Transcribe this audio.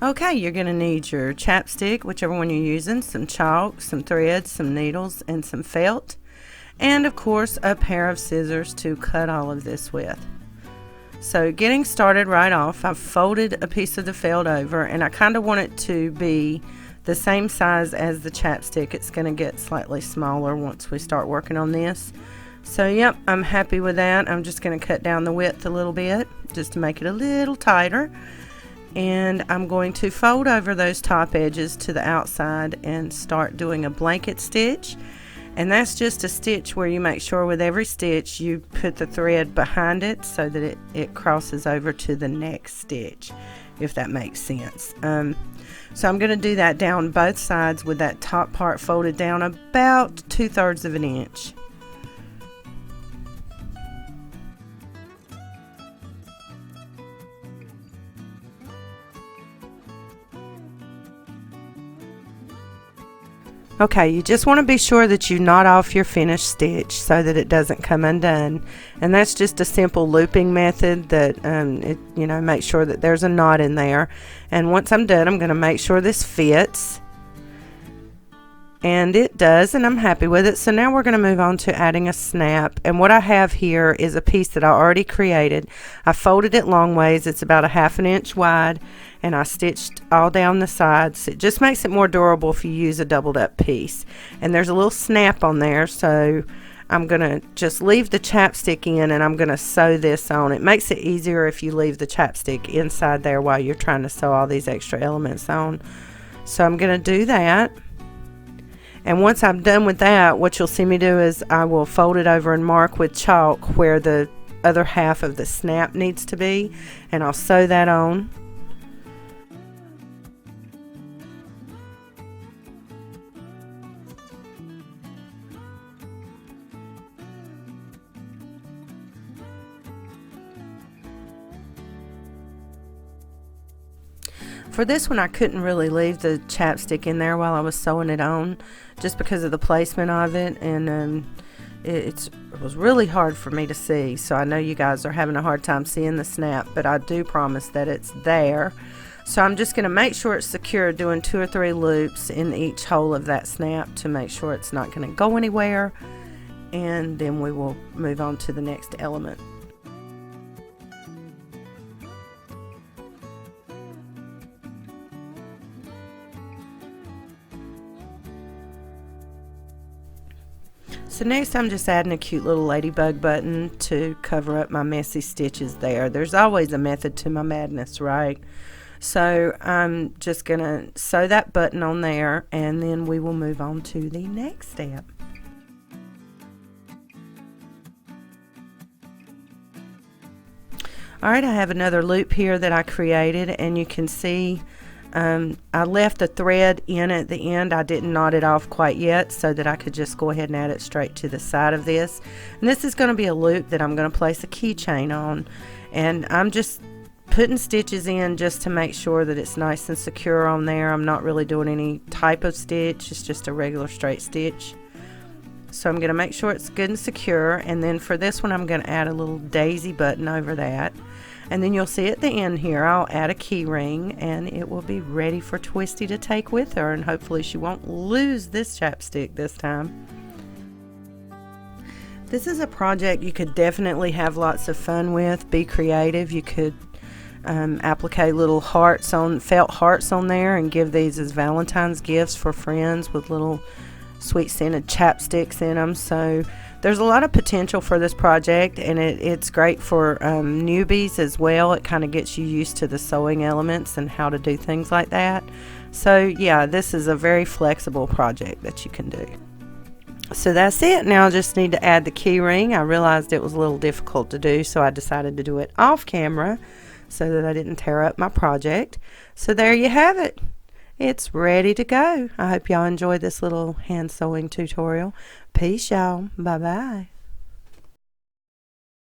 Okay, you're going to need your chapstick, whichever one you're using, some chalk, some threads, some needles, and some felt, and of course a pair of scissors to cut all of this with. So getting started right off, I've folded a piece of the felt over, and I kind of want it to be the same size as the chapstick. It's going to get slightly smaller once we start working on this. So yep, I'm happy with that. I'm just going to cut down the width a little bit just to make it a little tighter. And I'm going to fold over those top edges to the outside and start doing a blanket stitch. And that's just a stitch where you make sure with every stitch you put the thread behind it so that it crosses over to the next stitch, if that makes sense. So I'm going to do that down both sides with that top part folded down about 2/3 of an inch. Okay, you just want to be sure that you knot off your finished stitch so that it doesn't come undone. And that's just a simple looping method that, make sure that there's a knot in there. And once I'm done, I'm going to make sure this fits. And it does, and I'm happy with it. So now we're going to move on to adding a snap. And what I have here is a piece that I already created. I folded it long ways. It's about 1/2 inch wide, and I stitched all down the sides. It just makes it more durable if you use a doubled up piece. And there's a little snap on there, so I'm going to just leave the chapstick in, and I'm going to sew this on. It makes it easier if you leave the chapstick inside there while you're trying to sew all these extra elements on. So I'm going to do that. And once I'm done with that, what you'll see me do is I will fold it over and mark with chalk where the other half of the snap needs to be, and I'll sew that on. For this one, I couldn't really leave the chapstick in there while I was sewing it on, just because of the placement of it, and it was really hard for me to see. So I know you guys are having a hard time seeing the snap, but I do promise that it's there. So I'm just going to make sure it's secure, doing 2 or 3 loops in each hole of that snap to make sure it's not going to go anywhere, and then we will move on to the next element. So next I'm just adding a cute little ladybug button to cover up my messy stitches there. There's always a method to my madness, right? So I'm just going to sew that button on there, and then we will move on to the next step. Alright, I have another loop here that I created, and you can see I left the thread in at the end. I didn't knot it off quite yet so that I could just go ahead and add it straight to the side of this. And this is going to be a loop that I'm going to place a keychain on, and I'm just putting stitches in just to make sure that it's nice and secure on there. I'm not really doing any type of stitch, it's just a regular straight stitch. So I'm going to make sure it's good and secure, and then for this one I'm going to add a little daisy button over that. And then you'll see at the end here I'll add a key ring, and it will be ready for Twisty to take with her, and hopefully she won't lose this chapstick this time. This is a project you could definitely have lots of fun with. Be creative. You could applique little hearts on, felt hearts on there, and give these as Valentine's gifts for friends with little sweet scented chapsticks in them. So there's a lot of potential for this project, and it's great for newbies as well. It kind of gets you used to the sewing elements and how to do things like that. So yeah, this is a very flexible project that you can do. So that's it. Now I just need to add the key ring. I realized it was a little difficult to do, so I decided to do it off camera so that I didn't tear up my project. So there you have it. It's ready to go. I hope y'all enjoyed this little hand sewing tutorial. Peace, y'all. Bye-bye.